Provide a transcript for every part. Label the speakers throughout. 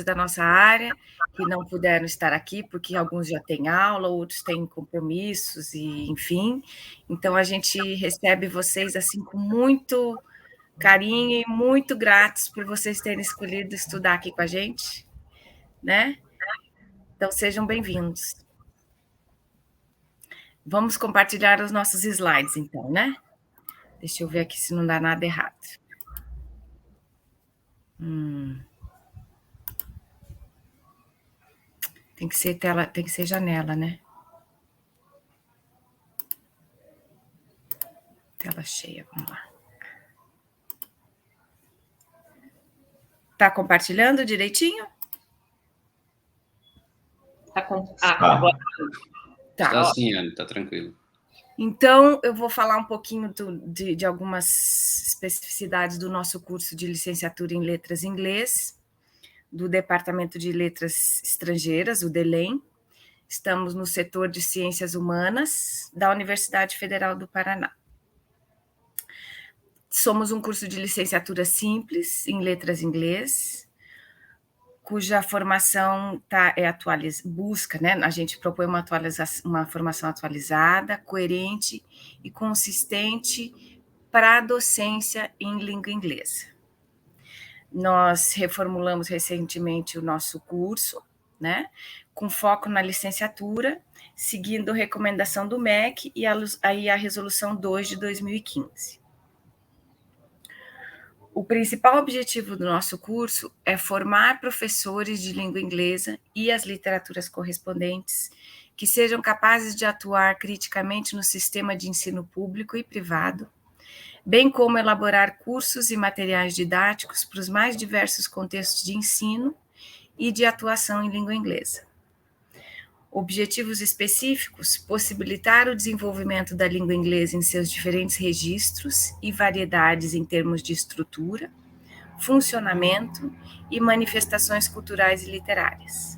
Speaker 1: da nossa área que não puderam estar aqui, porque alguns já têm aula, outros têm compromissos e enfim. Então a gente recebe vocês assim com muito carinho e muito gratos por vocês terem escolhido estudar aqui com a gente, né? Então sejam bem-vindos. Vamos compartilhar os nossos slides, então, né? Deixa eu ver aqui se não dá nada errado. Tem que ser tela, tem que ser janela, né? Tela cheia, vamos lá. Tá compartilhando direitinho?
Speaker 2: Agora.
Speaker 3: Tá sim, Anne, tá tranquilo.
Speaker 1: Então, eu vou falar um pouquinho de algumas especificidades do nosso curso de licenciatura em Letras Inglês, do Departamento de Letras Estrangeiras, o DELEM. Estamos no setor de Ciências Humanas da Universidade Federal do Paraná. Somos um curso de licenciatura simples em Letras Inglês, cuja formação busca, né? A gente propõe uma formação atualizada, coerente e consistente para a docência em língua inglesa. Nós reformulamos recentemente o nosso curso, né? Com foco na licenciatura, seguindo a recomendação do MEC e a Resolução 2 de 2015. O principal objetivo do nosso curso é formar professores de língua inglesa e as literaturas correspondentes que sejam capazes de atuar criticamente no sistema de ensino público e privado, bem como elaborar cursos e materiais didáticos para os mais diversos contextos de ensino e de atuação em língua inglesa. Objetivos específicos: possibilitar o desenvolvimento da língua inglesa em seus diferentes registros e variedades em termos de estrutura, funcionamento e manifestações culturais e literárias.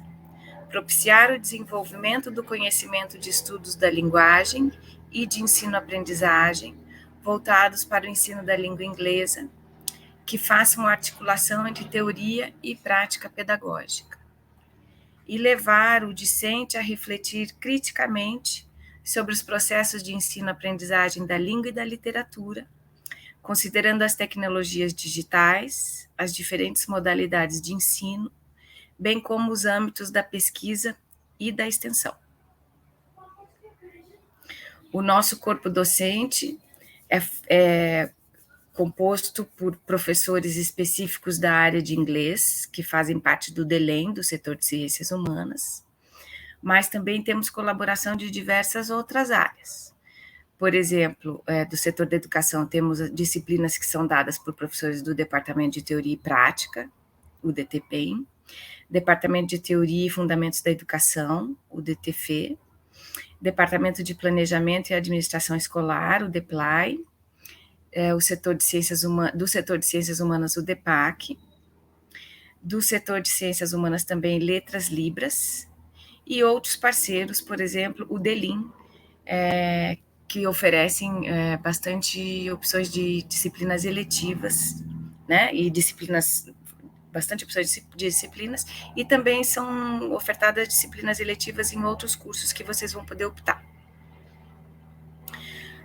Speaker 1: Propiciar o desenvolvimento do conhecimento de estudos da linguagem e de ensino-aprendizagem voltados para o ensino da língua inglesa, que façam articulação entre teoria e prática pedagógica. E levar o discente a refletir criticamente sobre os processos de ensino-aprendizagem da língua e da literatura, considerando as tecnologias digitais, as diferentes modalidades de ensino, bem como os âmbitos da pesquisa e da extensão. O nosso corpo docente é composto por professores específicos da área de inglês, que fazem parte do DELEM, do setor de ciências humanas, mas também temos colaboração de diversas outras áreas. Por exemplo, do setor da educação, temos disciplinas que são dadas por professores do Departamento de Teoria e Prática, o DTPEM, Departamento de Teoria e Fundamentos da Educação, o DTFE, Departamento de Planejamento e Administração Escolar, o DEPLAI, do setor de Ciências Humanas, o DEPAC, do setor de Ciências Humanas também Letras Libras, e outros parceiros, por exemplo, o DELIM, que oferecem bastante opções de disciplinas eletivas, né, e bastante opções de disciplinas, e também são ofertadas disciplinas eletivas em outros cursos que vocês vão poder optar.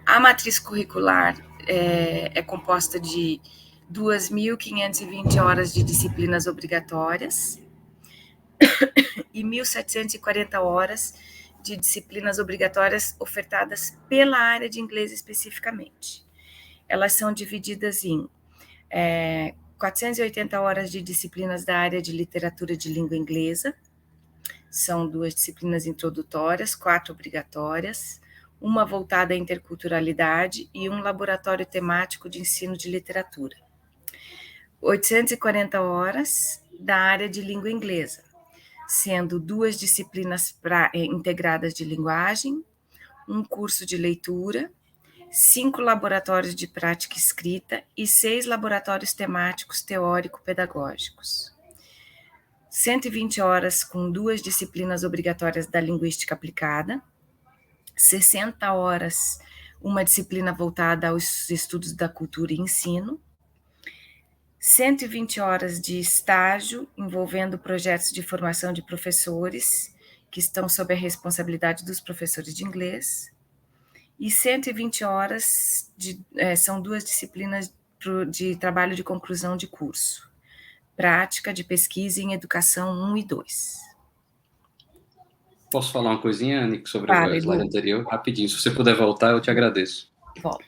Speaker 1: A matriz curricular é composta de 2.520 horas de disciplinas obrigatórias e 1.740 horas de disciplinas obrigatórias ofertadas pela área de inglês especificamente. Elas são divididas em 480 horas de disciplinas da área de literatura de língua inglesa, são 2 disciplinas introdutórias, 4 obrigatórias, uma voltada à interculturalidade e um laboratório temático de ensino de literatura. 840 horas da área de língua inglesa, sendo 2 disciplinas integradas de linguagem, um curso de leitura, 5 laboratórios de prática escrita e 6 laboratórios temáticos teórico-pedagógicos. 120 horas com 2 disciplinas obrigatórias da linguística aplicada, 60 horas, uma disciplina voltada aos estudos da cultura e ensino, 120 horas de estágio envolvendo projetos de formação de professores que estão sob a responsabilidade dos professores de inglês, e 120 horas são 2 disciplinas de trabalho de conclusão de curso, prática de pesquisa em educação 1 e 2.
Speaker 3: Posso falar uma coisinha, Nico, sobre o slide anterior? Rapidinho, se você puder voltar, eu te agradeço.
Speaker 1: Volto.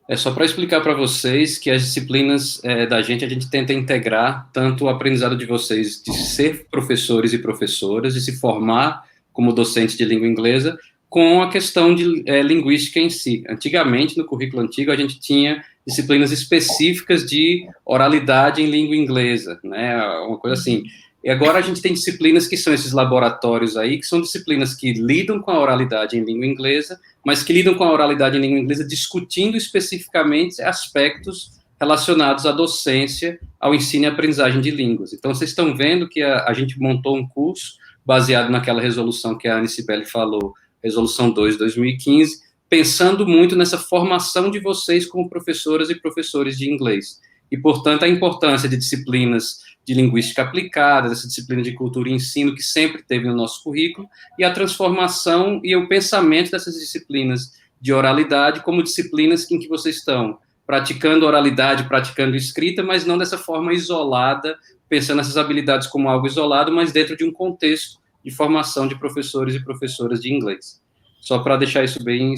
Speaker 3: É só para explicar para vocês que as disciplinas da gente, a gente tenta integrar tanto o aprendizado de vocês de ser professores e professoras, de se formar como docente de língua inglesa, com a questão de linguística em si. Antigamente, no currículo antigo, a gente tinha disciplinas específicas de oralidade em língua inglesa, né? Uma coisa assim. E agora a gente tem disciplinas que são esses laboratórios aí, que são disciplinas que lidam com a oralidade em língua inglesa, mas que lidam com a oralidade em língua inglesa discutindo especificamente aspectos relacionados à docência, ao ensino e aprendizagem de línguas. Então, vocês estão vendo que a gente montou um curso baseado naquela resolução que a Anne Cibele falou, Resolução 2 de 2015, pensando muito nessa formação de vocês como professoras e professores de inglês. E, portanto, a importância de disciplinas de linguística aplicada, dessa disciplina de cultura e ensino que sempre teve no nosso currículo, e a transformação e o pensamento dessas disciplinas de oralidade como disciplinas em que vocês estão praticando oralidade, praticando escrita, mas não dessa forma isolada, pensando essas habilidades como algo isolado, mas dentro de um contexto de formação de professores e professoras de inglês. Só para deixar isso bem,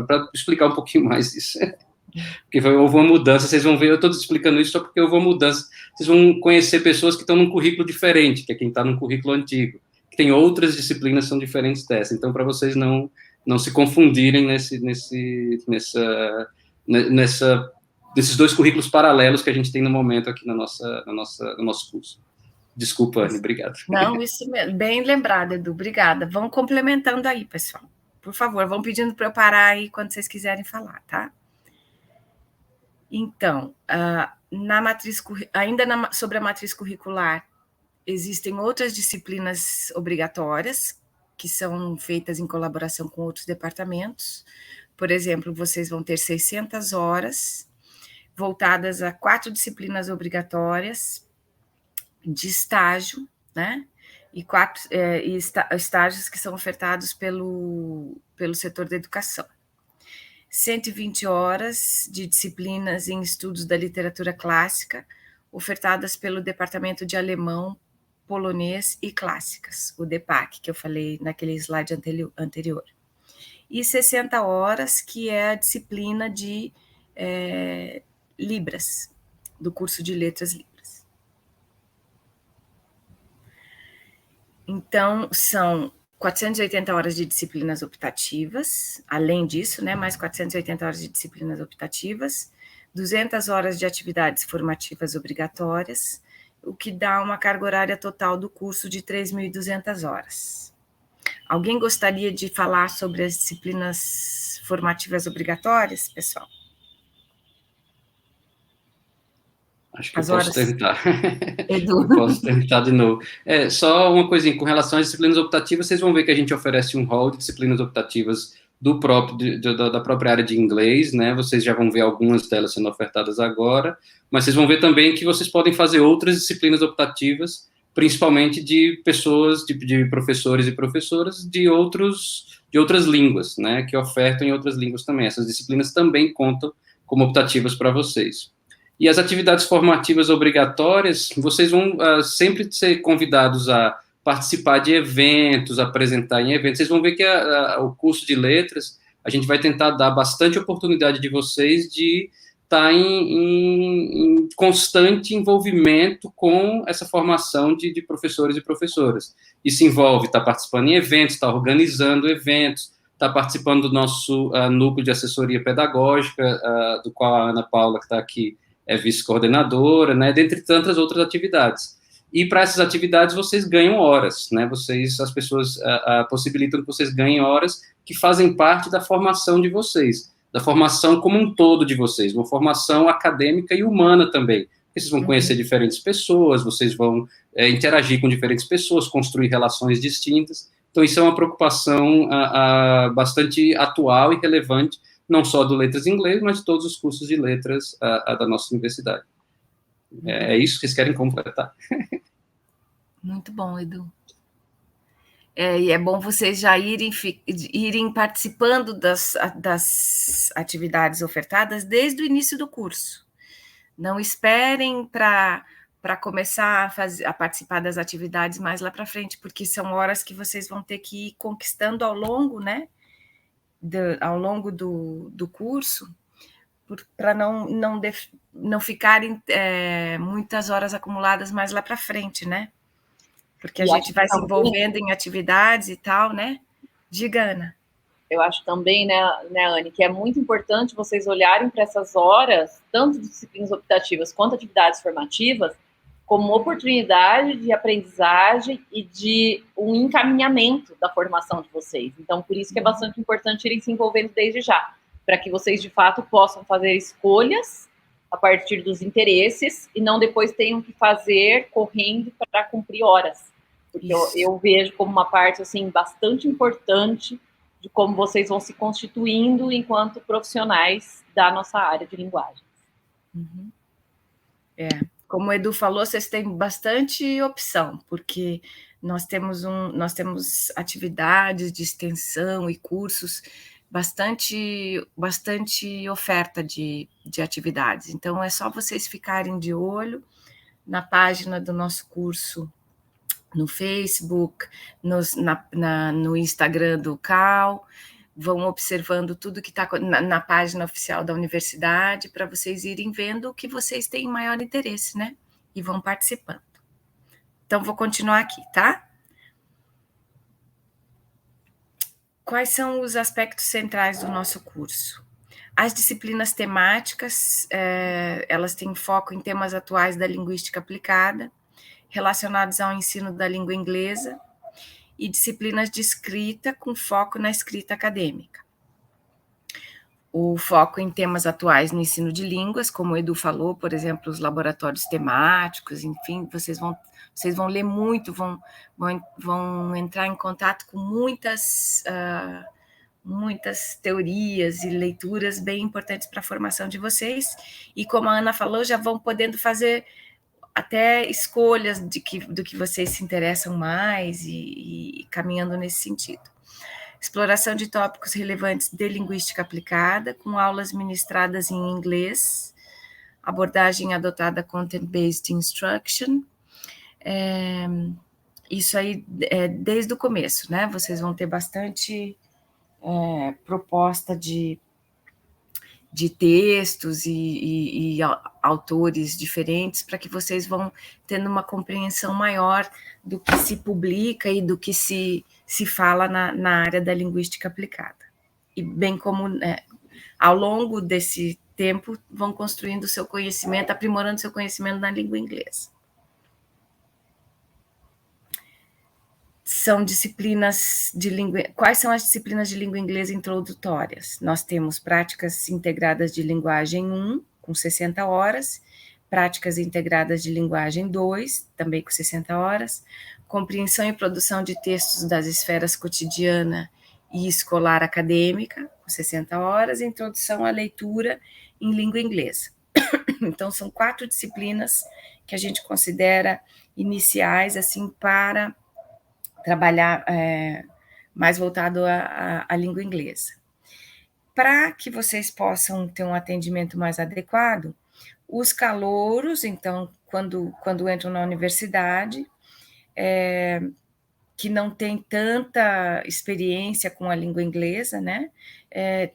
Speaker 3: para explicar um pouquinho mais isso. Porque houve uma mudança, vocês vão ver, eu estou explicando isso só porque houve uma mudança, vocês vão conhecer pessoas que estão num currículo diferente, que é quem está num currículo antigo, que tem outras disciplinas que são diferentes dessa, então para vocês não se confundirem desses 2 currículos paralelos que a gente tem no momento aqui no nosso curso. Desculpa, Anne, obrigado.
Speaker 1: Não, isso mesmo, bem lembrado, Edu, obrigada. Vão complementando aí, pessoal. Por favor, vão pedindo para eu parar aí quando vocês quiserem falar, tá? Então, sobre a matriz curricular, existem outras disciplinas obrigatórias que são feitas em colaboração com outros departamentos. Por exemplo, vocês vão ter 600 horas voltadas a 4 disciplinas obrigatórias de estágio, né? E 4 estágios que são ofertados pelo setor da educação. 120 horas de disciplinas em estudos da literatura clássica, ofertadas pelo Departamento de Alemão, Polonês e Clássicas, o DEPAC, que eu falei naquele slide anterior. E 60 horas, que é a disciplina de Libras, do curso de Letras Libras. Então, são 480 horas de disciplinas optativas, além disso, né, mais 480 horas de disciplinas optativas, 200 horas de atividades formativas obrigatórias, o que dá uma carga horária total do curso de 3.200 horas. Alguém gostaria de falar sobre as disciplinas formativas obrigatórias, pessoal?
Speaker 3: Acho que eu posso tentar. Edu. Eu posso tentar de novo. Só uma coisinha, com relação às disciplinas optativas, vocês vão ver que a gente oferece um rol de disciplinas optativas da própria área de inglês, né? Vocês já vão ver algumas delas sendo ofertadas agora, mas vocês vão ver também que vocês podem fazer outras disciplinas optativas, principalmente de pessoas, de professores e professoras de outras línguas, né? Que ofertam em outras línguas também. Essas disciplinas também contam como optativas para vocês. E as atividades formativas obrigatórias, vocês vão sempre ser convidados a participar de eventos, apresentar em eventos. Vocês vão ver que o curso de letras, a gente vai tentar dar bastante oportunidade de vocês de estar em constante envolvimento com essa formação de professores e professoras. Isso envolve estar participando em eventos, estar organizando eventos, estar participando do nosso núcleo de assessoria pedagógica, do qual a Ana Paula, que está aqui, é vice-coordenadora, né, dentre tantas outras atividades. E para essas atividades vocês ganham horas, né, as pessoas possibilitam que vocês ganhem horas que fazem parte da formação de vocês, da formação como um todo de vocês, uma formação acadêmica e humana também. Vocês vão conhecer diferentes pessoas, vocês vão interagir com diferentes pessoas, construir relações distintas. Então, isso é uma preocupação bastante atual e relevante não só do Letras em Inglês, mas de todos os cursos de letras da nossa universidade. É isso que vocês querem completar.
Speaker 1: Muito bom, Edu. E é bom vocês já irem participando das atividades ofertadas desde o início do curso. Não esperem para começar a participar das atividades mais lá para frente, porque são horas que vocês vão ter que ir conquistando ao longo, né, ao longo do curso, para não ficarem muitas horas acumuladas mais lá para frente, né? Porque a gente vai se envolvendo em atividades e tal, né? Diga, Ana.
Speaker 2: Eu acho também, né, Anne, que é muito importante vocês olharem para essas horas, tanto de disciplinas optativas quanto atividades formativas, como oportunidade de aprendizagem e de um encaminhamento da formação de vocês. Então, por isso que é bastante importante irem se envolvendo desde já, para que vocês, de fato, possam fazer escolhas a partir dos interesses e não depois tenham que fazer correndo para cumprir horas. Porque eu vejo como uma parte, assim, bastante importante de como vocês vão se constituindo enquanto profissionais da nossa área de linguagem.
Speaker 1: Uhum. Como o Edu falou, vocês têm bastante opção, porque nós temos atividades de extensão e cursos, bastante oferta de atividades. Então, é só vocês ficarem de olho na página do nosso curso, no Facebook, no Instagram do CAL, vão observando tudo que está na página oficial da universidade, para vocês irem vendo o que vocês têm maior interesse, né? E vão participando. Então, vou continuar aqui, tá? Quais são os aspectos centrais do nosso curso? As disciplinas temáticas, elas têm foco em temas atuais da linguística aplicada, relacionados ao ensino da língua inglesa, e disciplinas de escrita com foco na escrita acadêmica. O foco em temas atuais no ensino de línguas, como o Edu falou, por exemplo, os laboratórios temáticos, enfim, vocês vão ler muito, vão entrar em contato com muitas teorias e leituras bem importantes para a formação de vocês, e como a Ana falou, já vão podendo fazer até escolhas do que vocês se interessam mais e caminhando nesse sentido. Exploração de tópicos relevantes de linguística aplicada, com aulas ministradas em inglês, abordagem adotada Content-Based Instruction, isso aí desde o começo, né? Vocês vão ter bastante proposta de textos e autores diferentes, para que vocês vão tendo uma compreensão maior do que se publica e do que se fala na área da linguística aplicada. E bem como, ao longo desse tempo, vão construindo o seu conhecimento, aprimorando seu conhecimento na língua inglesa. São disciplinas de língua. Quais são as disciplinas de língua inglesa introdutórias? Nós temos práticas integradas de linguagem 1, com 60 horas, práticas integradas de linguagem 2, também com 60 horas, compreensão e produção de textos das esferas cotidiana e escolar acadêmica, com 60 horas, e introdução à leitura em língua inglesa. Então, são 4 disciplinas que a gente considera iniciais, assim, para trabalhar mais voltado à língua inglesa. Para que vocês possam ter um atendimento mais adequado, os calouros, então, quando entram na universidade, que não tem tanta experiência com a língua inglesa, né,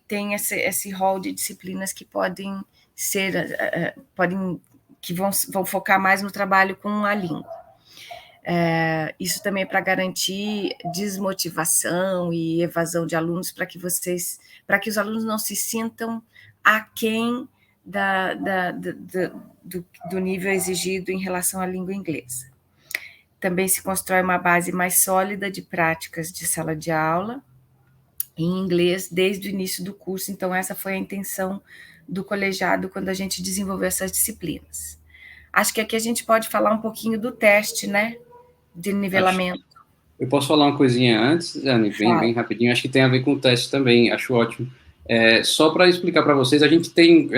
Speaker 1: tem esse rol de disciplinas que podem ser, que vão focar mais no trabalho com a língua. Isso também é para garantir desmotivação e evasão de alunos, para que os alunos não se sintam aquém do nível exigido em relação à língua inglesa. Também se constrói uma base mais sólida de práticas de sala de aula em inglês desde o início do curso. Então, essa foi a intenção do colegiado quando a gente desenvolveu essas disciplinas. Acho que aqui a gente pode falar um pouquinho do teste, né? De nivelamento.
Speaker 3: Eu posso falar uma coisinha antes, Anne, bem rapidinho, acho que tem a ver com o teste também, acho ótimo. Só para explicar para vocês, a gente tem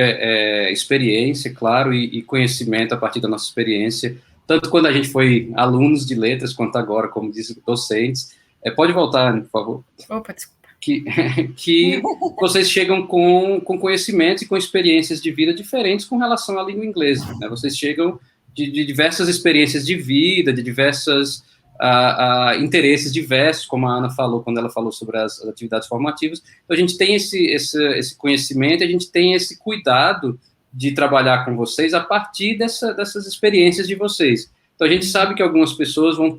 Speaker 3: experiência, claro, e conhecimento a partir da nossa experiência, tanto quando a gente foi alunos de letras, quanto agora, como disse, docentes. Pode voltar, Anne, por favor.
Speaker 1: Opa, desculpa.
Speaker 3: Que vocês chegam com conhecimentos e com experiências de vida diferentes com relação à língua inglesa, né? Vocês chegam de diversas experiências de vida, de diversas interesses diversos, como a Ana falou quando ela falou sobre as atividades formativas. Então, a gente tem esse conhecimento, a gente tem esse cuidado de trabalhar com vocês a partir dessas experiências de vocês. Então, a gente sabe que algumas pessoas vão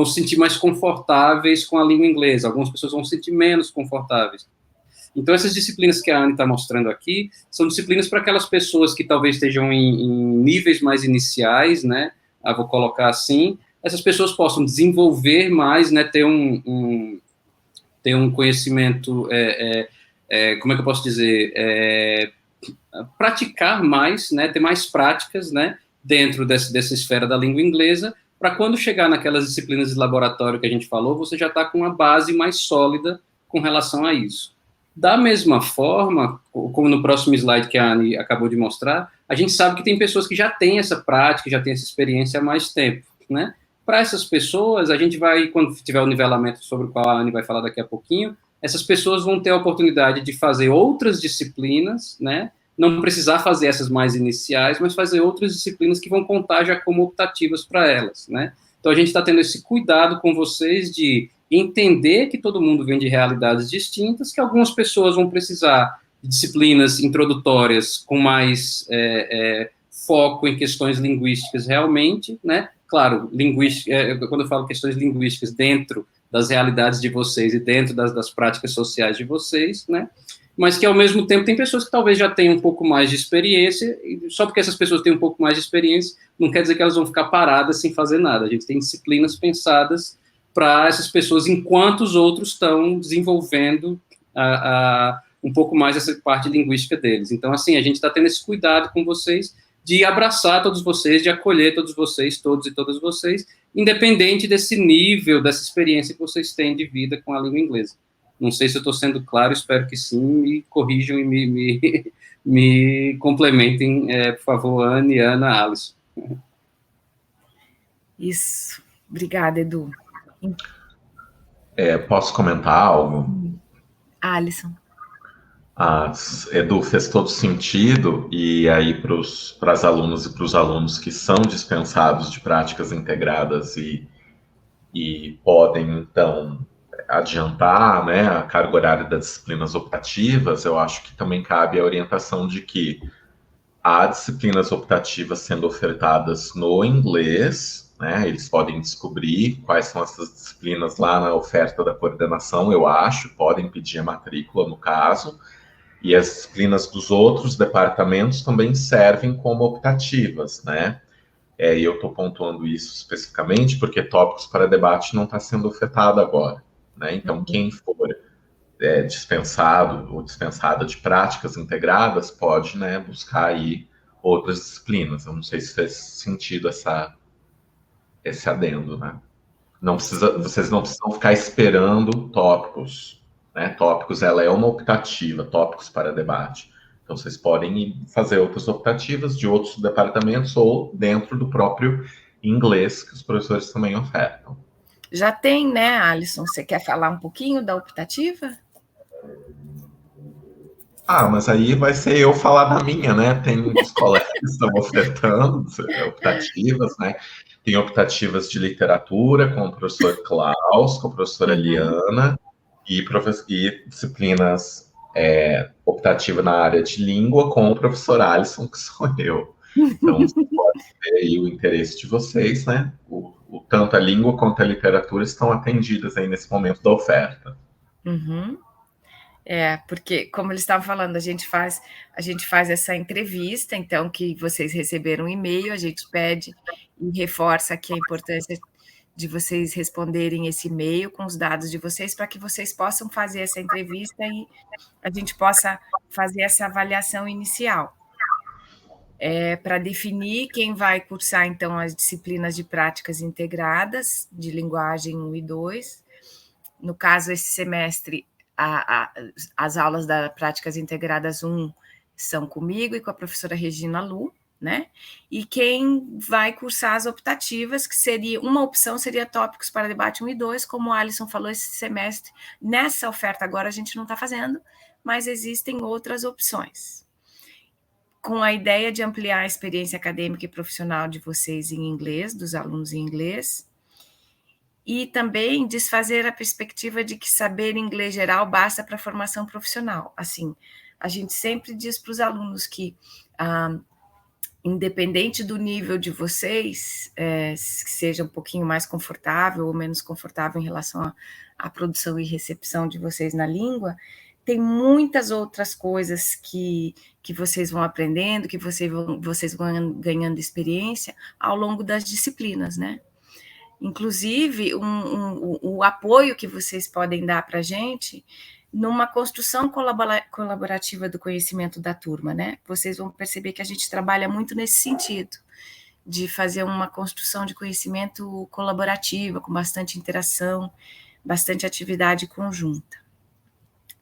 Speaker 3: se sentir mais confortáveis com a língua inglesa, algumas pessoas vão se sentir menos confortáveis. Então, essas disciplinas que a Anne está mostrando aqui são disciplinas para aquelas pessoas que talvez estejam em níveis mais iniciais, né? Vou colocar assim, essas pessoas possam desenvolver mais, né? Ter um conhecimento, como é que eu posso dizer? Praticar mais, né? Ter mais práticas, né? Dentro dessa esfera da língua inglesa, para quando chegar naquelas disciplinas de laboratório que a gente falou, você já está com uma base mais sólida com relação a isso. Da mesma forma, como no próximo slide que a Anne acabou de mostrar, a gente sabe que tem pessoas que já têm essa prática, já têm essa experiência há mais tempo, né? Para essas pessoas, a gente vai, quando tiver o nivelamento sobre o qual a Anne vai falar daqui a pouquinho, essas pessoas vão ter a oportunidade de fazer outras disciplinas, né? Não precisar fazer essas mais iniciais, mas fazer outras disciplinas que vão contar já como optativas para elas, né? Então, a gente está tendo esse cuidado com vocês de entender que todo mundo vem de realidades distintas, que algumas pessoas vão precisar de disciplinas introdutórias com mais foco em questões linguísticas realmente, né? Claro, quando eu falo questões linguísticas dentro das realidades de vocês e dentro das práticas sociais de vocês, né? Mas que, ao mesmo tempo, tem pessoas que talvez já tenham um pouco mais de experiência, e só porque essas pessoas têm um pouco mais de experiência, não quer dizer que elas vão ficar paradas sem fazer nada. A gente tem disciplinas pensadas para essas pessoas, enquanto os outros estão desenvolvendo um pouco mais essa parte linguística deles. Então, assim, a gente está tendo esse cuidado com vocês de abraçar todos vocês, de acolher todos vocês, todos e todas vocês, independente desse nível, dessa experiência que vocês têm de vida com a língua inglesa. Não sei se eu estou sendo claro, espero que sim, me corrijam e me complementem, por favor, Anne, Ana, Alisson.
Speaker 1: Isso. Obrigada, Edu.
Speaker 4: Posso comentar algo?
Speaker 1: Alisson.
Speaker 4: Edu, fez todo sentido, e aí para as alunas e para os alunos que são dispensados de práticas integradas e podem, então, adiantar, né, a carga horária das disciplinas optativas, eu acho que também cabe a orientação de que há disciplinas optativas sendo ofertadas no inglês, né, eles podem descobrir quais são essas disciplinas lá na oferta da coordenação, eu acho, podem pedir a matrícula no caso, e as disciplinas dos outros departamentos também servem como optativas, né? E eu estou pontuando isso especificamente porque tópicos para debate não está sendo ofertado agora, né? Então, quem for dispensado ou dispensada de práticas integradas pode, né, buscar aí outras disciplinas. Eu não sei se fez sentido esse adendo, né? Vocês não precisam ficar esperando tópicos, né? Tópicos, ela é uma optativa, tópicos para debate. Então, vocês podem fazer outras optativas de outros departamentos ou dentro do próprio inglês que os professores também ofertam.
Speaker 1: Já tem, né, Alisson? Você quer falar um pouquinho da optativa?
Speaker 4: Mas aí vai ser eu falar da minha, né? Tem os colegas que estão ofertando optativas, né? Tem optativas de literatura com o professor Klaus, com a professora Liana, e disciplinas optativa na área de língua com o professor Alisson, que sou eu. Então, você pode ver aí o interesse de vocês, né? Tanto a língua quanto a literatura estão atendidas aí nesse momento da oferta.
Speaker 1: Uhum. Porque, como eles estavam falando, a gente faz essa entrevista, então, que vocês receberam um e-mail, a gente pede e reforça aqui a importância de vocês responderem esse e-mail com os dados de vocês, para que vocês possam fazer essa entrevista e a gente possa fazer essa avaliação inicial. Para definir quem vai cursar, então, as disciplinas de práticas integradas, de linguagem 1 e 2. No caso, esse semestre, as aulas da Práticas Integradas 1 são comigo e com a professora Regina Lu, né? E quem vai cursar as optativas, que seria uma opção, seria Tópicos para Debate 1 e 2, como o Alisson falou esse semestre. Nessa oferta agora a gente não está fazendo, mas existem outras opções. Com a ideia de ampliar a experiência acadêmica e profissional de vocês em inglês, dos alunos em inglês, e também desfazer a perspectiva de que saber inglês geral basta para a formação profissional. Assim, a gente sempre diz para os alunos que, independente do nível de vocês, seja um pouquinho mais confortável ou menos confortável em relação à produção e recepção de vocês na língua, tem muitas outras coisas que vocês vão aprendendo, que vocês vão ganhando experiência ao longo das disciplinas, né? Inclusive, o apoio que vocês podem dar para a gente numa construção colaborativa do conhecimento da turma, né? Vocês vão perceber que a gente trabalha muito nesse sentido, de fazer uma construção de conhecimento colaborativa, com bastante interação, bastante atividade conjunta.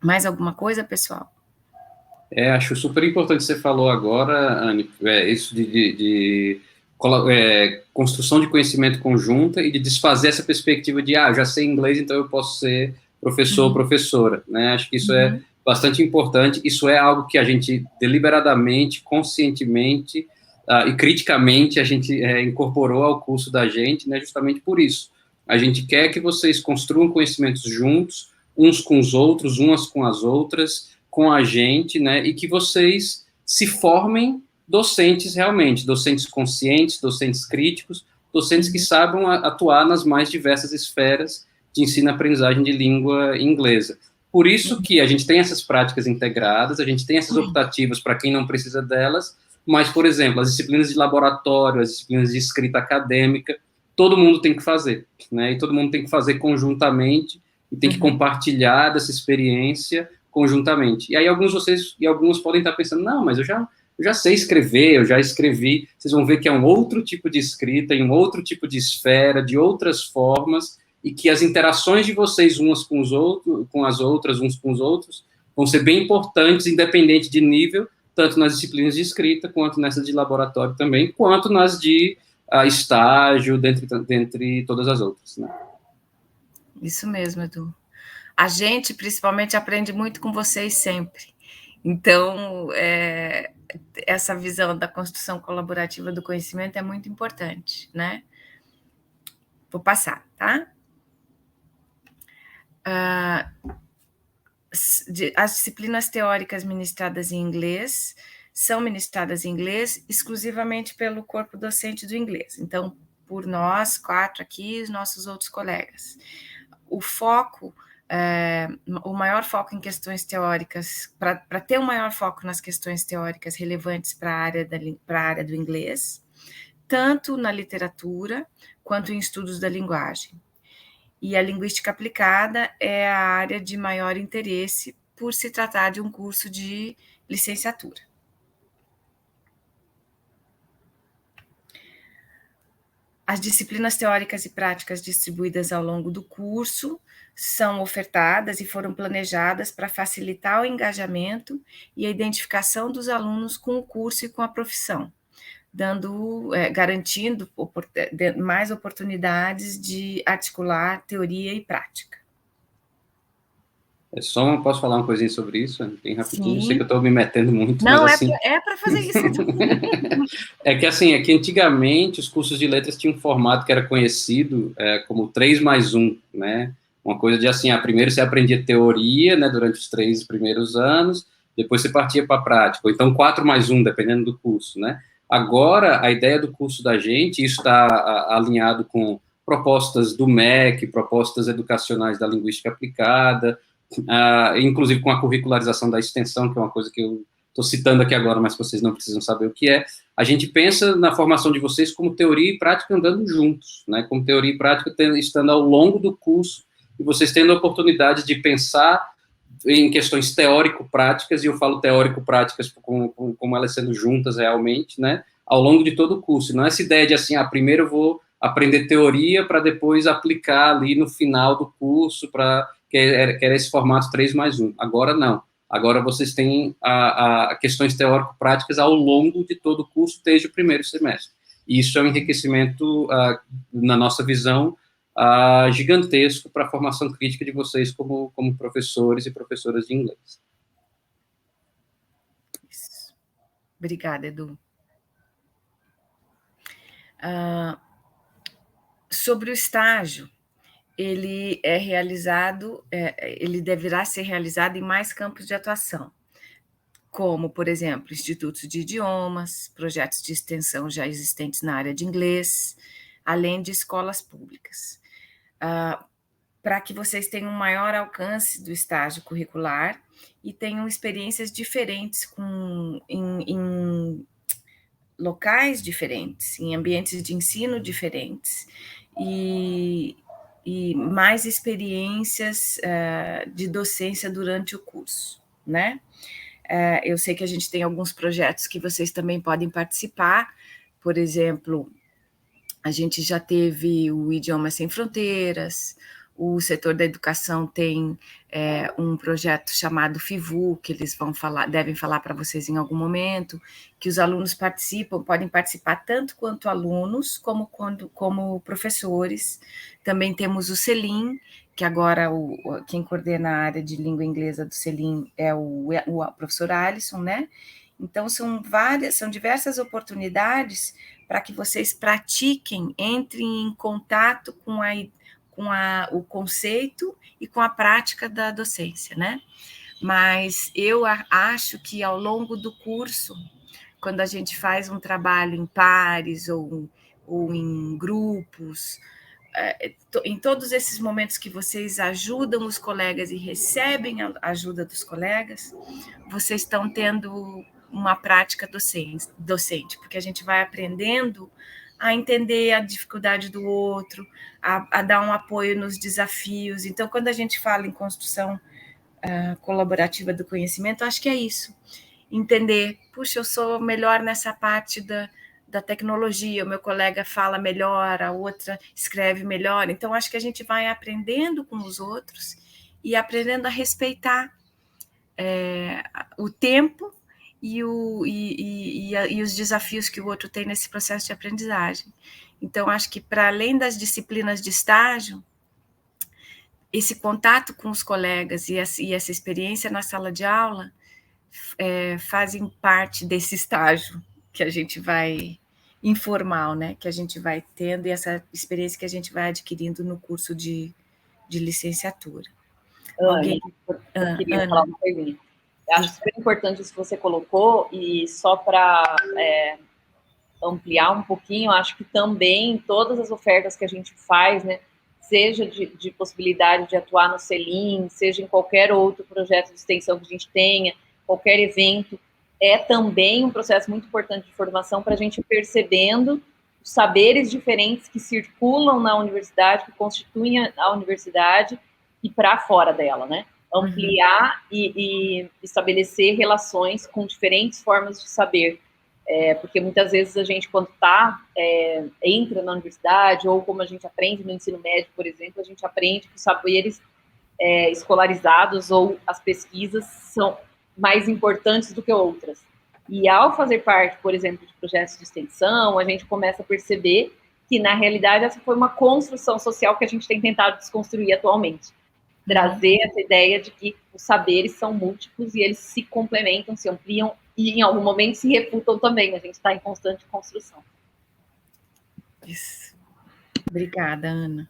Speaker 1: Mais alguma coisa, pessoal?
Speaker 3: Acho super importante você falou agora, Anne, isso de construção de conhecimento conjunta e de desfazer essa perspectiva de, eu já sei inglês, então eu posso ser professor ou professora, né? Acho que isso é bastante importante, isso é algo que a gente deliberadamente, conscientemente e criticamente a gente incorporou ao curso da gente, né? Justamente por isso. A gente quer que vocês construam conhecimentos juntos, uns com os outros, umas com as outras, com a gente, né? E que vocês se formem docentes realmente, docentes conscientes, docentes críticos, docentes que saibam atuar nas mais diversas esferas de ensino-aprendizagem de língua inglesa. Por isso que a gente tem essas práticas integradas, a gente tem essas optativas para quem não precisa delas, mas, por exemplo, as disciplinas de laboratório, as disciplinas de escrita acadêmica, todo mundo tem que fazer, né? E todo mundo tem que fazer conjuntamente e tem que compartilhar dessa experiência conjuntamente. E aí alguns podem estar pensando, não, mas eu já sei escrever, eu já escrevi. Vocês vão ver que é um outro tipo de escrita, em um outro tipo de esfera, de outras formas, e que as interações de vocês umas com os outros, com as outras, uns com os outros, vão ser bem importantes, independente de nível, tanto nas disciplinas de escrita, quanto nessas de laboratório também, quanto nas de estágio, dentre todas as outras, né?
Speaker 1: Isso mesmo, Edu. A gente, principalmente, aprende muito com vocês sempre. Então, essa visão da construção colaborativa do conhecimento é muito importante, né? Vou passar, tá? As disciplinas teóricas ministradas em inglês são ministradas em inglês exclusivamente pelo corpo docente do inglês. Então, por nós, 4 aqui, os nossos outros colegas. O foco, o maior foco em questões teóricas, para ter um maior foco nas questões teóricas relevantes para a área do inglês, tanto na literatura quanto em estudos da linguagem. E a linguística aplicada é a área de maior interesse por se tratar de um curso de licenciatura. As disciplinas teóricas e práticas distribuídas ao longo do curso são ofertadas e foram planejadas para facilitar o engajamento e a identificação dos alunos com o curso e com a profissão, garantindo mais oportunidades de articular teoria e prática.
Speaker 3: Posso falar uma coisinha sobre isso? Bem rapidinho, sei que eu estou me metendo muito.
Speaker 1: Não,
Speaker 3: mas, assim,
Speaker 1: é para fazer isso.
Speaker 3: é que antigamente os cursos de letras tinham um formato que era conhecido como 3+1, né? Uma coisa de assim, primeiro você aprendia teoria, né, durante os 3 primeiros anos, depois você partia para a prática, ou então 4+1, dependendo do curso, né? Agora, a ideia do curso da gente, isso está alinhado com propostas do MEC, propostas educacionais da linguística aplicada, inclusive com a curricularização da extensão, que é uma coisa que eu estou citando aqui agora, mas vocês não precisam saber o que é. A gente pensa na formação de vocês como teoria e prática andando juntos, né? Como teoria e prática estando ao longo do curso, e vocês tendo a oportunidade de pensar em questões teórico-práticas, e eu falo teórico-práticas como elas sendo juntas realmente, né? Ao longo de todo o curso. Não é essa ideia de assim, primeiro eu vou aprender teoria para depois aplicar ali no final do curso para que era esse formato 3+1. Agora não. Agora vocês têm a questões teórico-práticas ao longo de todo o curso, desde o primeiro semestre. E isso é um enriquecimento, na nossa visão, gigantesco para a formação crítica de vocês como professores e professoras de inglês.
Speaker 1: Isso. Obrigada, Edu. Sobre o estágio, ele é realizado, ele deverá ser realizado em mais campos de atuação, como, por exemplo, institutos de idiomas, projetos de extensão já existentes na área de inglês, além de escolas públicas. Para que vocês tenham um maior alcance do estágio curricular e tenham experiências diferentes em locais diferentes, em ambientes de ensino diferentes, e mais experiências de docência durante o curso, né? Eu sei que a gente tem alguns projetos que vocês também podem participar, por exemplo, a gente já teve o Idiomas Sem Fronteiras, o setor da educação tem um projeto chamado FIVU, que eles devem falar para vocês em algum momento, que os alunos podem participar tanto quanto alunos, como professores. Também temos o CELIM, que agora quem coordena a área de língua inglesa do CELIM é o professor Alisson, né? Então, são diversas oportunidades para que vocês pratiquem, entrem em contato com o conceito e com a prática da docência, né? Mas eu acho que ao longo do curso, quando a gente faz um trabalho em pares ou em grupos, em todos esses momentos que vocês ajudam os colegas e recebem a ajuda dos colegas, vocês estão tendo uma prática docente, porque a gente vai aprendendo a entender a dificuldade do outro, a dar um apoio nos desafios. Então, quando a gente fala em construção colaborativa do conhecimento, acho que é isso. Entender, puxa, eu sou melhor nessa parte da tecnologia, o meu colega fala melhor, a outra escreve melhor. Então, acho que a gente vai aprendendo com os outros e aprendendo a respeitar o tempo e os desafios que o outro tem nesse processo de aprendizagem. Então, acho que, para além das disciplinas de estágio, esse contato com os colegas e essa experiência na sala de aula fazem parte desse estágio que a gente vai informal, né? Que a gente vai tendo, e essa experiência que a gente vai adquirindo no curso de licenciatura.
Speaker 2: Alguém? Eu queria falar uma coisinha. Eu acho super importante isso que você colocou, e só para ampliar um pouquinho, acho que também todas as ofertas que a gente faz, né, seja de possibilidade de atuar no CELIM, seja em qualquer outro projeto de extensão que a gente tenha, qualquer evento, é também um processo muito importante de formação para a gente ir percebendo os saberes diferentes que circulam na universidade, que constituem a universidade e para fora dela, né? Ampliar e estabelecer relações com diferentes formas de saber. Porque muitas vezes a gente, quando entra na universidade, ou como a gente aprende no ensino médio, por exemplo, a gente aprende que os saberes escolarizados ou as pesquisas são mais importantes do que outras. E ao fazer parte, por exemplo, de projetos de extensão, a gente começa a perceber que, na realidade, essa foi uma construção social que a gente tem tentado desconstruir atualmente. Trazer essa ideia de que os saberes são múltiplos e eles se complementam, se ampliam e, em algum momento, se refutam também. A gente está em constante construção.
Speaker 1: Isso. Obrigada, Ana.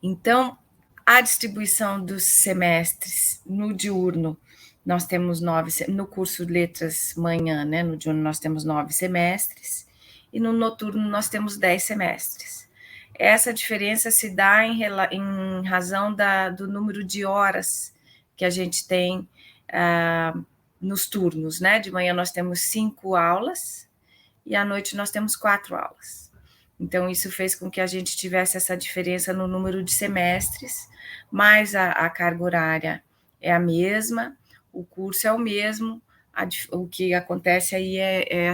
Speaker 1: Então, a distribuição dos semestres no diurno, nós temos 9, no curso de letras manhã, né, no diurno nós temos 9 semestres, e no noturno nós temos 10 semestres. Essa diferença se dá em razão do número de horas que a gente tem nos turnos, né? De manhã nós temos 5 aulas e à noite nós temos 4 aulas. Então, isso fez com que a gente tivesse essa diferença no número de semestres, mas a carga horária é a mesma, o curso é o mesmo, o que acontece aí é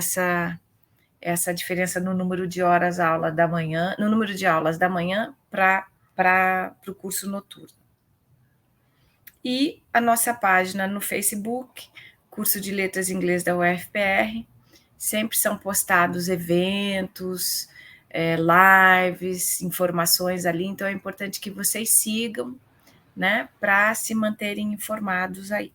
Speaker 1: essa diferença no número de horas aula da manhã, no número de aulas da manhã para para o curso noturno. E a nossa página no Facebook, Curso de Letras em Inglês da UFPR, sempre são postados eventos, lives, informações ali, então é importante que vocês sigam, né, para se manterem informados aí.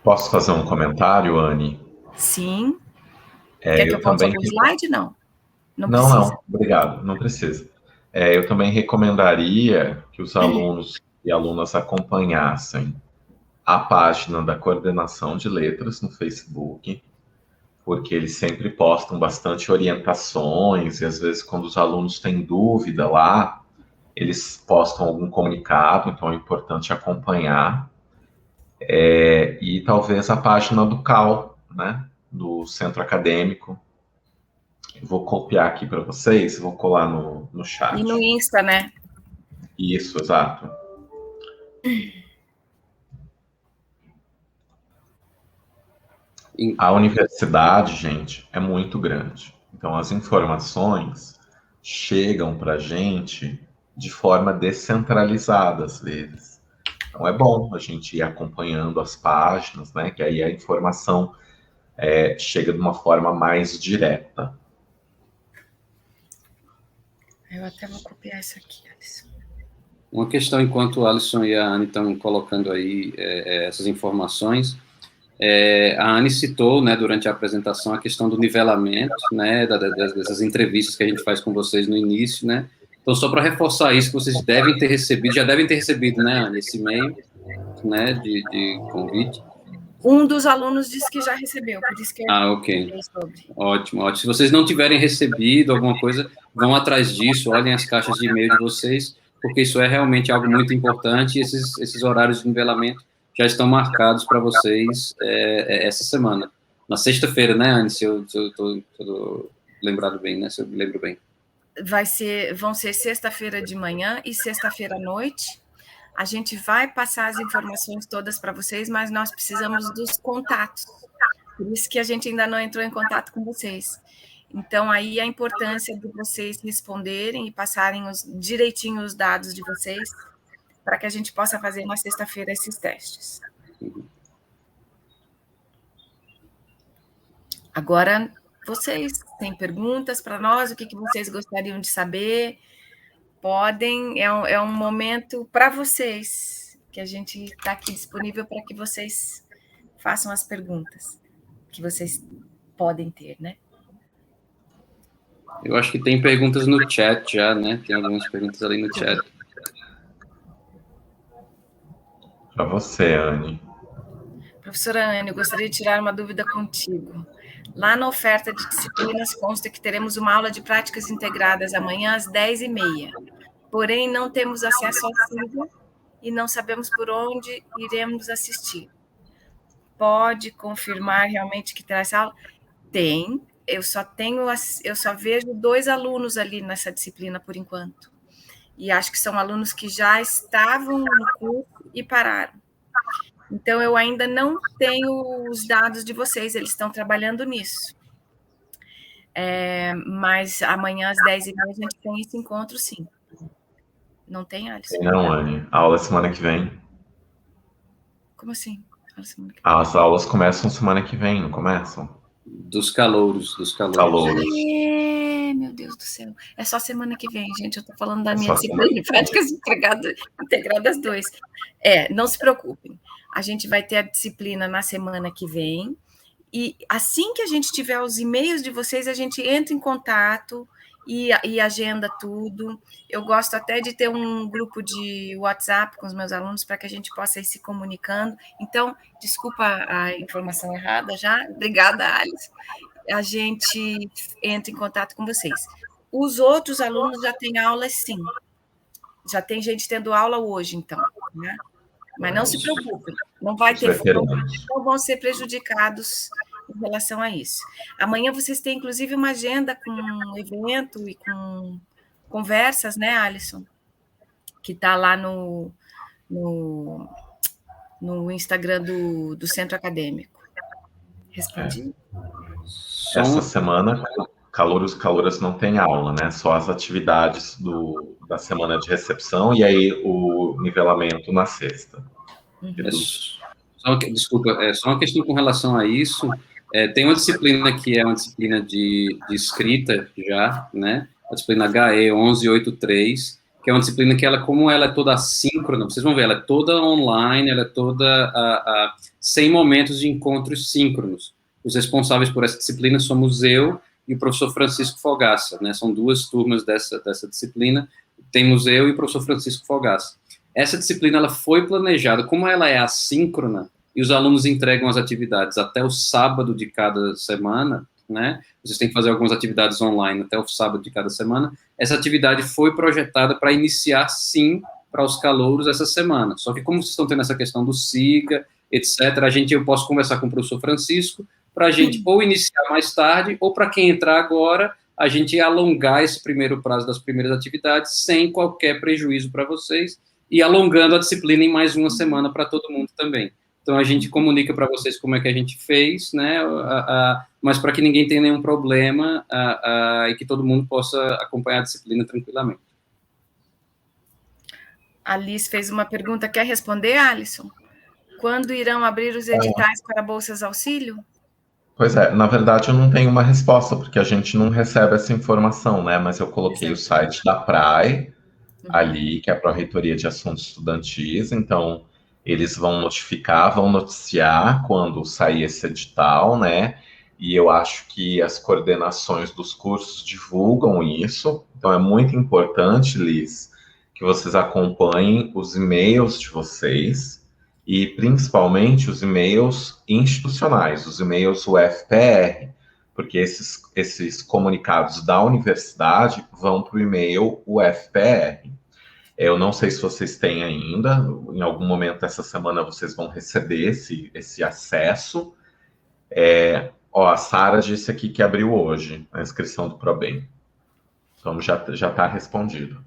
Speaker 4: Posso fazer um comentário, Anne?
Speaker 1: Sim. Quer que eu volte para o slide? Não.
Speaker 4: Não, obrigado, não precisa. Eu também recomendaria que os alunos e alunas acompanhassem a página da Coordenação de Letras no Facebook, porque eles sempre postam bastante orientações, e às vezes quando os alunos têm dúvida lá, eles postam algum comunicado, então é importante acompanhar. E talvez a página do CAL, né, do Centro Acadêmico. Vou copiar aqui para vocês, vou colar no chat.
Speaker 1: E no Insta, né?
Speaker 4: Isso, exato. A universidade, gente, é muito grande. Então, as informações chegam para a gente de forma descentralizada, às vezes. Então, é bom a gente ir acompanhando as páginas, né? Que aí a informação chega de uma forma mais direta.
Speaker 1: Eu até vou copiar isso aqui, Alisson.
Speaker 3: Uma questão, enquanto o Alisson e a Anne estão colocando aí essas informações, a Anne citou, né, durante a apresentação, a questão do nivelamento, né, dessas entrevistas que a gente faz com vocês no início, né. Então, só para reforçar isso, que vocês devem ter recebido, já devem ter recebido, né, Anne, esse e-mail, né, de convite.
Speaker 1: Um dos alunos disse que já recebeu, por isso que eu
Speaker 3: ok. Ótimo, ótimo. Se vocês não tiverem recebido alguma coisa, vão atrás disso, olhem as caixas de e-mail de vocês, porque isso é realmente algo muito importante, e esses horários de nivelamento já estão marcados para vocês essa semana. Na sexta-feira, né, Anne, se eu estou lembrado bem, né, se eu me lembro bem.
Speaker 1: Vão ser sexta-feira de manhã e sexta-feira à noite. A gente vai passar as informações todas para vocês, mas nós precisamos dos contatos. Por isso que a gente ainda não entrou em contato com vocês. Então, aí a importância de vocês responderem e passarem direitinho os dados de vocês, para que a gente possa fazer na sexta-feira esses testes. Agora, vocês têm perguntas para nós? O que vocês gostariam de saber? Podem, é um momento para vocês, que a gente está aqui disponível para que vocês façam as perguntas que vocês podem ter, né?
Speaker 3: Eu acho que tem perguntas no chat já, né? Tem algumas perguntas ali no chat.
Speaker 4: Para você, Anne.
Speaker 1: Professora Anne, eu gostaria de tirar uma dúvida contigo. Lá na oferta de disciplinas consta que teremos uma aula de práticas integradas amanhã às 10h30. Porém, não temos acesso ao Silvia e não sabemos por onde iremos assistir. Pode confirmar realmente que terá essa aula? Tem. Eu só vejo 2 alunos ali nessa disciplina por enquanto. E acho que são alunos que já estavam no curso e pararam. Então, eu ainda não tenho os dados de vocês, eles estão trabalhando nisso. Mas amanhã, às 10h30, a gente tem esse encontro, sim. Não tem, Alisson?
Speaker 4: Não, Anne. A aula semana que vem.
Speaker 1: Como assim?
Speaker 4: As aulas começam semana que vem, não começam?
Speaker 3: Dos calouros.
Speaker 1: Meu Deus do céu. É só semana que vem, gente. Eu estou falando da minha disciplina de práticas integradas 2. Não se preocupem. A gente vai ter a disciplina na semana que vem. E assim que a gente tiver os e-mails de vocês, a gente entra em contato e agenda tudo. Eu gosto até de ter um grupo de WhatsApp com os meus alunos para que a gente possa ir se comunicando. Então, desculpa a informação errada já. Obrigada, Alice. A gente entra em contato com vocês. Os outros alunos já têm aulas, sim. Já tem gente tendo aula hoje, então, né? Mas não se preocupem, não vão ser prejudicados em relação a isso. Amanhã vocês têm, inclusive, uma agenda com um evento e com conversas, né, Alisson? Que está lá no Instagram do Centro Acadêmico. Respondi?
Speaker 4: Essa semana, calouros e calouras não têm aula, né? Só as atividades da semana de recepção e aí o nivelamento na sexta.
Speaker 3: Desculpa, só uma questão com relação a isso. Tem uma disciplina que é uma disciplina de escrita já, né? A disciplina HE 1183, que é uma disciplina que como ela é toda assíncrona, vocês vão ver, ela é toda online, ela é toda sem momentos de encontros síncronos. Os responsáveis por essa disciplina somos eu e o professor Francisco Fogaça, né? São 2 turmas dessa disciplina, temos eu e o professor Francisco Fogaça. Essa disciplina ela foi planejada, como ela é assíncrona, e os alunos entregam as atividades até o sábado de cada semana, né? Vocês têm que fazer algumas atividades online até o sábado de cada semana. Essa atividade foi projetada para iniciar, sim, para os calouros essa semana. Só que como vocês estão tendo essa questão do SIGA, etc., eu posso conversar com o professor Francisco para a gente ou iniciar mais tarde, ou para quem entrar agora, a gente alongar esse primeiro prazo das primeiras atividades sem qualquer prejuízo para vocês e alongando a disciplina em mais uma semana para todo mundo também. Então, a gente comunica para vocês como é que a gente fez, né, mas para que ninguém tenha nenhum problema e que todo mundo possa acompanhar a disciplina tranquilamente.
Speaker 1: A Liz fez uma pergunta, quer responder, Alisson? Quando irão abrir os editais para bolsas auxílio?
Speaker 4: Pois é, na verdade eu não tenho uma resposta, porque a gente não recebe essa informação, né, mas eu coloquei o site da PRAE ali, que é a Pró-Reitoria de Assuntos Estudantis, então eles vão noticiar quando sair esse edital, né? E eu acho que as coordenações dos cursos divulgam isso. Então é muito importante, Liz, que vocês acompanhem os e-mails de vocês e principalmente os e-mails institucionais, os e-mails UFPR, porque esses comunicados da universidade vão para o e-mail UFPR. Eu não sei se vocês têm ainda, em algum momento essa semana vocês vão receber esse acesso. A Sara disse aqui que abriu hoje a inscrição do ProBem. Então já está respondido.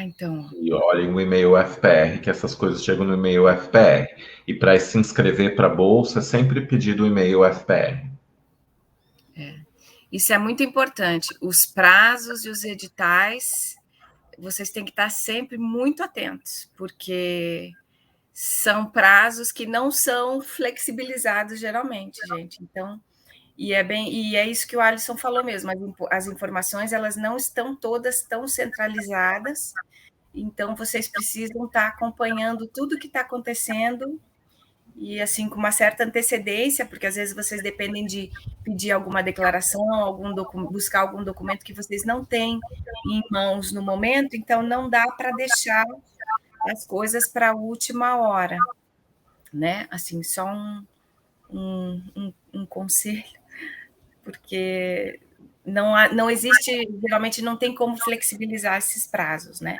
Speaker 1: Então.
Speaker 4: E olhem o e-mail UFPR, que essas coisas chegam no e-mail UFPR. E para se inscrever para a bolsa, é sempre pedido o e-mail UFPR.
Speaker 1: Isso é muito importante. Os prazos e os editais, vocês têm que estar sempre muito atentos, porque são prazos que não são flexibilizados geralmente, gente. Então, e é isso que o Alisson falou mesmo, as informações elas não estão todas tão centralizadas, então vocês precisam estar acompanhando tudo que está acontecendo e assim com uma certa antecedência, porque às vezes vocês dependem de pedir alguma declaração, buscar algum documento que vocês não têm em mãos no momento, então não dá para deixar as coisas para a última hora, né? Assim, só um conselho, porque não existe, geralmente não tem como flexibilizar esses prazos, né?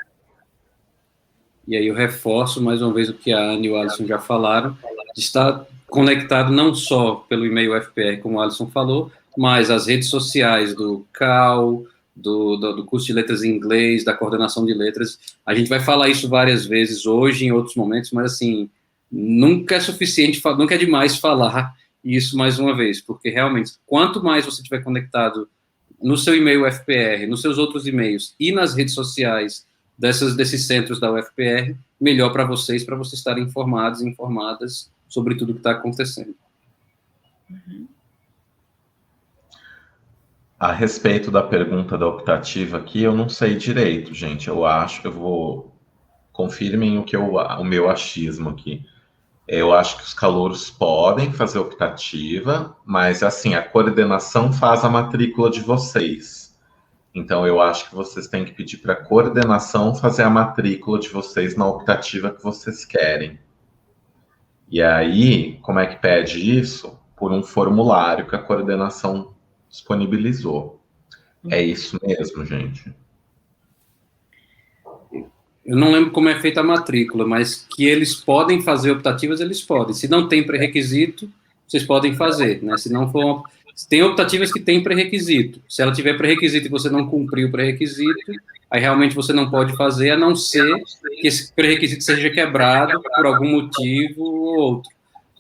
Speaker 3: E aí eu reforço mais uma vez o que a Ana e o Alisson já falaram, de estar conectado não só pelo e-mail UFPR, como o Alisson falou, mas as redes sociais do CAL, do curso de letras em inglês, da coordenação de letras. A gente vai falar isso várias vezes hoje, em outros momentos, mas assim, nunca é suficiente, nunca é demais falar isso mais uma vez, porque realmente, quanto mais você estiver conectado no seu e-mail UFPR, nos seus outros e-mails e nas redes sociais desses centros da UFPR, melhor para vocês estarem informados e informadas sobre tudo que está acontecendo.
Speaker 4: A respeito da pergunta da optativa aqui, eu não sei direito, gente. Confirmem o meu achismo aqui. Eu acho que os calouros podem fazer optativa, mas assim, a coordenação faz a matrícula de vocês. Então, eu acho que vocês têm que pedir para a coordenação fazer a matrícula de vocês na optativa que vocês querem. E aí, como é que pede isso? Por um formulário que a coordenação disponibilizou. É isso mesmo, gente.
Speaker 3: Eu não lembro como é feita a matrícula, mas que eles podem fazer optativas, eles podem. Se não tem pré-requisito, vocês podem fazer, né? Se não for... Tem optativas que têm pré-requisito. Se ela tiver pré-requisito e você não cumpriu o pré-requisito, aí realmente você não pode fazer, a não ser que esse pré-requisito seja quebrado por algum motivo ou outro.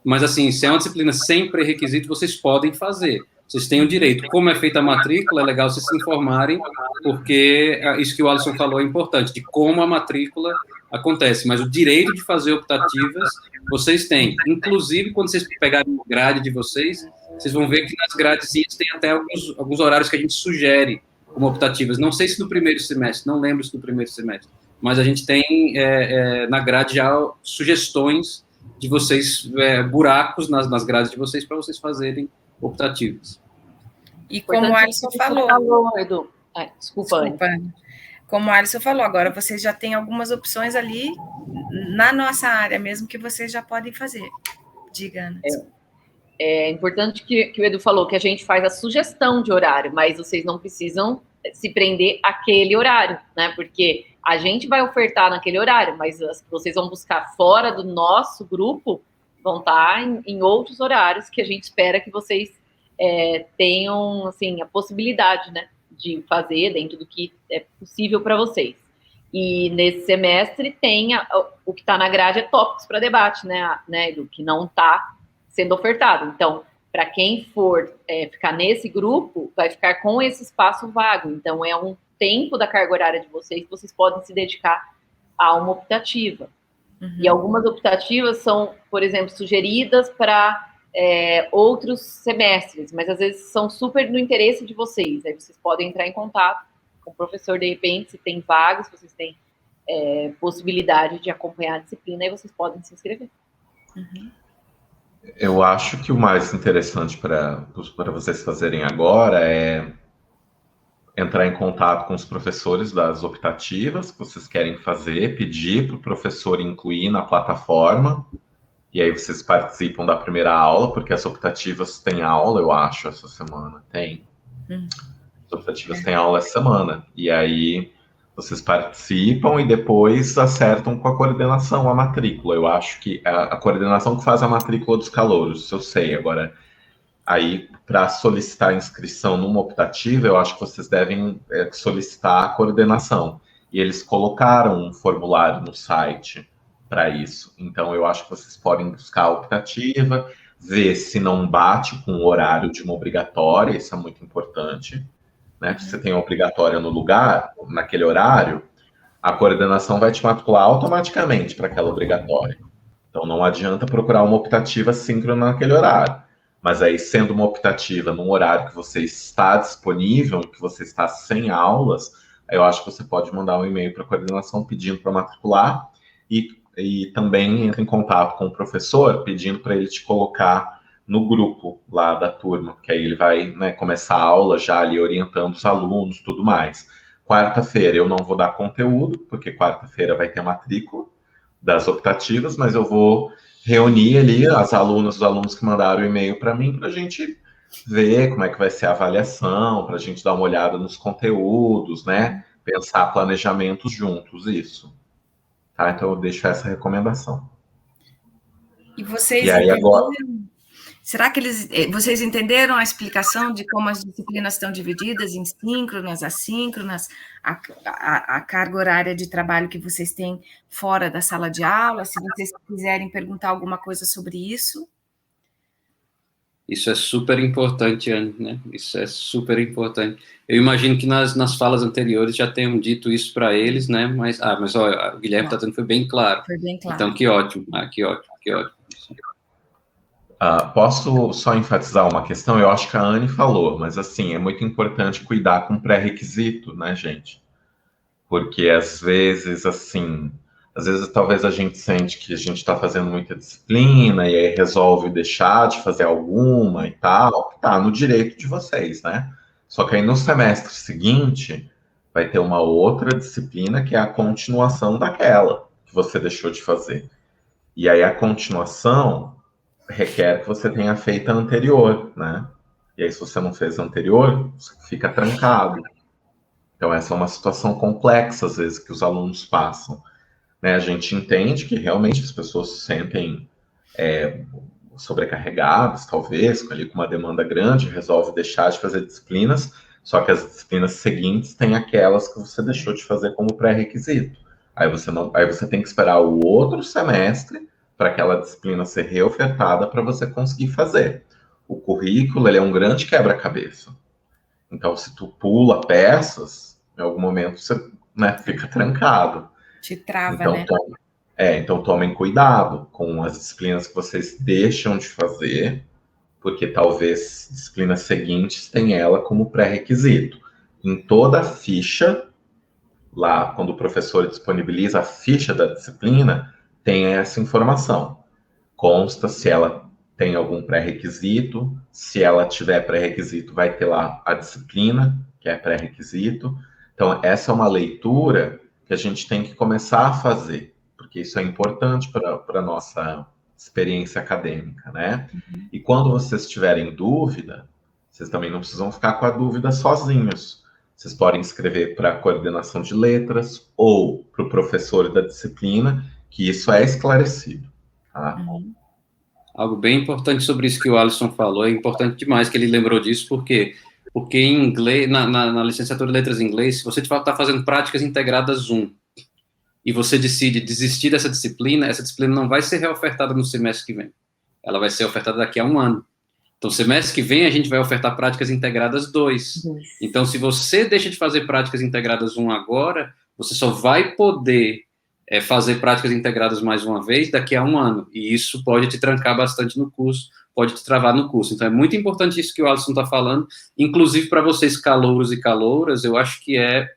Speaker 3: Mas, assim, se é uma disciplina sem pré-requisito, vocês podem fazer. vocês têm o direito. Como é feita a matrícula, é legal vocês se informarem, porque isso que o Alisson falou é importante, de como a matrícula acontece, mas o direito de fazer optativas vocês têm. Inclusive, quando vocês pegarem a grade de vocês vão ver que nas gradezinhas tem até alguns horários que a gente sugere como optativas. Não sei se no primeiro semestre, não lembro se no primeiro semestre, mas a gente tem na grade já sugestões de vocês, buracos nas grades de vocês para vocês fazerem optativas.
Speaker 1: E como o Alisson falou,
Speaker 2: Edu. Desculpa, Ana.
Speaker 1: Como o Alisson falou, agora vocês já têm algumas opções ali na nossa área mesmo que vocês já podem fazer. Diga, Ana.
Speaker 2: É importante que o Edu falou que a gente faz a sugestão de horário, mas vocês não precisam se prender àquele horário, né? Porque a gente vai ofertar naquele horário, mas as que vocês vão buscar fora do nosso grupo vão estar em outros horários que a gente espera que vocês tenham, assim, a possibilidade, né, de fazer dentro do que é possível para vocês. E nesse semestre tem o que está na grade é tópicos para debate, né, Edu, que não está sendo ofertado. Então, para quem for ficar nesse grupo, vai ficar com esse espaço vago. Então, é um tempo da carga horária de vocês que vocês podem se dedicar a uma optativa. Uhum. E algumas optativas são, por exemplo, sugeridas para outros semestres, mas às vezes são super no interesse de vocês. Aí vocês podem entrar em contato com o professor, de repente, se tem vagas, se vocês têm possibilidade de acompanhar a disciplina, aí vocês podem se inscrever.
Speaker 1: Uhum.
Speaker 4: Eu acho que o mais interessante para vocês fazerem agora é entrar em contato com os professores das optativas que vocês querem fazer, pedir para o professor incluir na plataforma, e aí vocês participam da primeira aula, porque as optativas têm aula, eu acho, essa semana. Tem. As optativas têm aula essa semana. E aí vocês participam e depois acertam com a coordenação a matrícula. Eu acho que a coordenação que faz a matrícula dos calouros, isso eu sei. Agora, aí, para solicitar inscrição numa optativa, eu acho que vocês devem solicitar a coordenação. E eles colocaram um formulário no site para isso. Então, eu acho que vocês podem buscar a optativa, ver se não bate com o horário de uma obrigatória, isso é muito importante. Né? Se você tem uma obrigatória no lugar, naquele horário, a coordenação vai te matricular automaticamente para aquela obrigatória. Então, não adianta procurar uma optativa síncrona naquele horário. Mas aí, sendo uma optativa num horário que você está disponível, que você está sem aulas, eu acho que você pode mandar um e-mail para a coordenação pedindo para matricular e também entra em contato com o professor pedindo para ele te colocar no grupo lá da turma, que aí ele vai, né, começar a aula já ali orientando os alunos, tudo mais. Quarta-feira eu não vou dar conteúdo, porque quarta-feira vai ter matrícula das optativas, mas eu vou reunir ali as alunas, os alunos que mandaram o e-mail para mim, para a gente ver como é que vai ser a avaliação, para a gente dar uma olhada nos conteúdos, né? Pensar planejamentos juntos, isso. Tá? Então eu deixo essa recomendação.
Speaker 1: E vocês será que vocês entenderam a explicação de como as disciplinas estão divididas em síncronas, assíncronas, a carga horária de trabalho que vocês têm fora da sala de aula? Se vocês quiserem perguntar alguma coisa sobre isso.
Speaker 3: Isso é super importante, Anne, né? Isso é super importante. Eu imagino que nas falas anteriores já tenham dito isso para eles, né? Mas olha, o Guilherme está dizendo que foi bem claro.
Speaker 1: Foi bem claro.
Speaker 3: Então, que ótimo. Que ótimo.
Speaker 4: Posso só enfatizar uma questão? Eu acho que a Anne falou, mas assim, é muito importante cuidar com pré-requisito, né, gente? Porque às vezes talvez a gente sente que a gente está fazendo muita disciplina e aí resolve deixar de fazer alguma e tal, tá no direito de vocês, né? Só que aí no semestre seguinte vai ter uma outra disciplina que é a continuação daquela que você deixou de fazer. E aí a continuação requer que você tenha feito a anterior, né? E aí, se você não fez a anterior, você fica trancado. Então, essa é uma situação complexa, às vezes, que os alunos passam. Né? A gente entende que, realmente, as pessoas se sentem sobrecarregadas, talvez, ali com uma demanda grande, resolve deixar de fazer disciplinas, só que as disciplinas seguintes têm aquelas que você deixou de fazer como pré-requisito. Aí você tem que esperar o outro semestre para aquela disciplina ser reofertada para você conseguir fazer. o currículo ele é um grande quebra-cabeça. Então, se tu pula peças, em algum momento você, né, fica trancado.
Speaker 1: Te trava,
Speaker 4: Então,
Speaker 1: né?
Speaker 4: então tomem cuidado com as disciplinas que vocês deixam de fazer, porque talvez disciplinas seguintes tenham ela como pré-requisito. Em toda a ficha, lá, quando o professor disponibiliza a ficha da disciplina, tem essa informação. Consta se ela tem algum pré-requisito, se ela tiver pré-requisito, vai ter lá a disciplina, que é pré-requisito. Então, essa é uma leitura que a gente tem que começar a fazer, porque isso é importante para a nossa experiência acadêmica, né? E quando vocês tiverem dúvida, vocês também não precisam ficar com a dúvida sozinhos. Vocês podem escrever para a coordenação de letras ou para o professor da disciplina, que isso é esclarecido. Tá?
Speaker 3: Algo bem importante sobre isso que o Alisson falou, é importante demais que ele lembrou disso, porque em inglês, na licenciatura de letras em inglês, se você está fazendo práticas integradas 1 e você decide desistir dessa disciplina, essa disciplina não vai ser reofertada no semestre que vem. Ela vai ser ofertada daqui a 1 ano. Então, semestre que vem, a gente vai ofertar práticas integradas 2. Então, se você deixa de fazer práticas integradas 1 agora, você só vai poder fazer práticas integradas mais uma vez daqui a 1 ano. E isso pode te trancar bastante no curso, pode te travar no curso. Então, é muito importante isso que o Alisson está falando. Inclusive, para vocês calouros e calouras, eu acho que é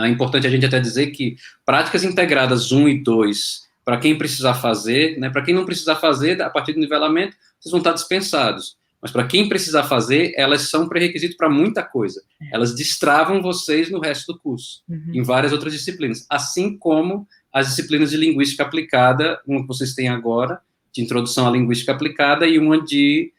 Speaker 3: importante a gente até dizer que práticas integradas 1 e 2, para quem precisar fazer, né, para quem não precisar fazer, a partir do nivelamento, vocês vão estar dispensados. Mas para quem precisar fazer, elas são pré-requisito para muita coisa. Elas destravam vocês no resto do curso, em várias outras disciplinas. Assim como as disciplinas de linguística aplicada, uma que vocês têm agora, de introdução à linguística aplicada, e uma de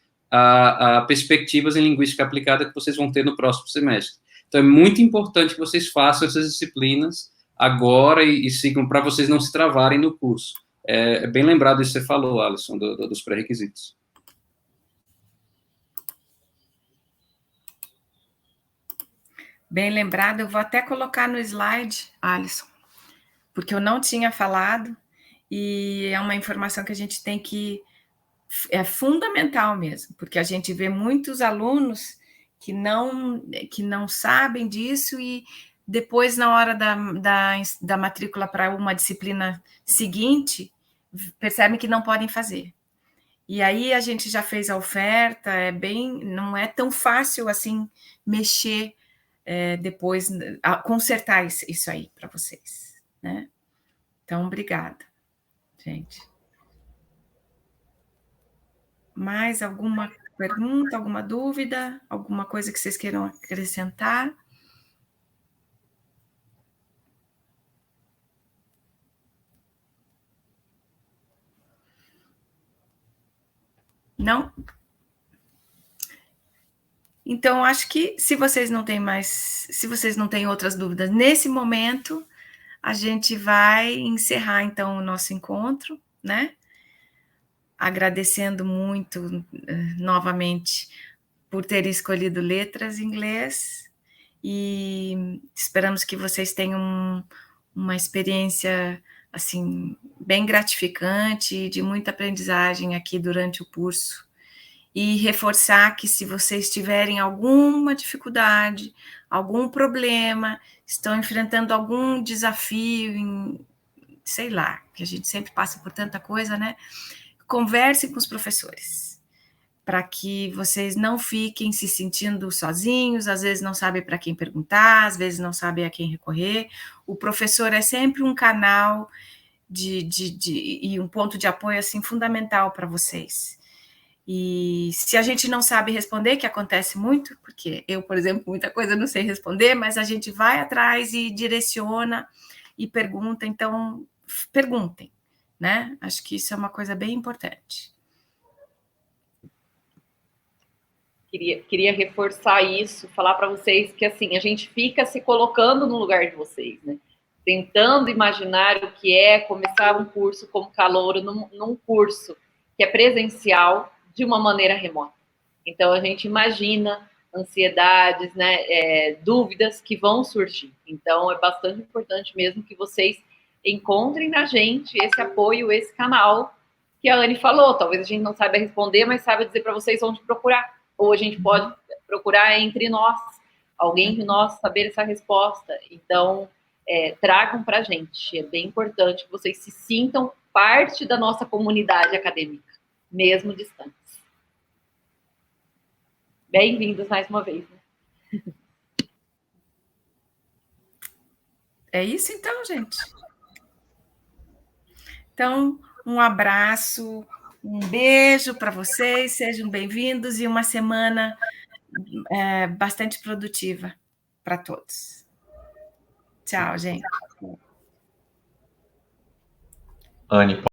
Speaker 3: perspectivas em linguística aplicada que vocês vão ter no próximo semestre. Então, é muito importante que vocês façam essas disciplinas agora e sigam, para vocês não se travarem no curso. É bem lembrado isso que você falou, Alisson, dos pré-requisitos.
Speaker 1: Bem lembrado, eu vou até colocar no slide, Alisson, porque eu não tinha falado, e é uma informação que a gente tem que... É fundamental mesmo, porque a gente vê muitos alunos que não sabem disso e depois, na hora da matrícula para uma disciplina seguinte, percebem que não podem fazer. E aí a gente já fez a oferta, não é tão fácil assim mexer depois, consertar isso aí para vocês, né? Então, obrigada, gente. Mais alguma pergunta, alguma dúvida, alguma coisa que vocês queiram acrescentar? Não? Então, acho que se vocês não têm outras dúvidas nesse momento, a gente vai encerrar, então, o nosso encontro, né? Agradecendo muito, novamente, por ter escolhido letras em inglês, e esperamos que vocês tenham uma experiência, assim, bem gratificante e de muita aprendizagem aqui durante o curso. E reforçar que, se vocês tiverem alguma dificuldade, algum problema, estão enfrentando algum desafio, sei lá, que a gente sempre passa por tanta coisa, né? Conversem com os professores, para que vocês não fiquem se sentindo sozinhos, às vezes não sabem para quem perguntar, às vezes não sabem a quem recorrer. O professor é sempre um canal e um ponto de apoio assim, fundamental para vocês. E se a gente não sabe responder, que acontece muito, porque eu, por exemplo, muita coisa eu não sei responder, mas a gente vai atrás e direciona e pergunta, então perguntem, né? Acho que isso é uma coisa bem importante.
Speaker 2: Queria reforçar isso, falar para vocês que, assim, a gente fica se colocando no lugar de vocês, né? Tentando imaginar o que é começar um curso como calouro num curso que é presencial de uma maneira remota. Então, a gente imagina ansiedades, né, dúvidas que vão surgir. Então, é bastante importante mesmo que vocês encontrem na gente esse apoio, esse canal, que a Anne falou. Talvez a gente não saiba responder, mas saiba dizer para vocês onde procurar. Ou a gente pode procurar entre nós, alguém de nós saber essa resposta. Então, tragam para a gente. É bem importante que vocês se sintam parte da nossa comunidade acadêmica, mesmo distantes. Bem-vindos mais uma vez. Né?
Speaker 1: É isso então, gente. Então, um abraço, um beijo para vocês, sejam bem-vindos e uma semana bastante produtiva para todos. Tchau, gente.
Speaker 4: Anne,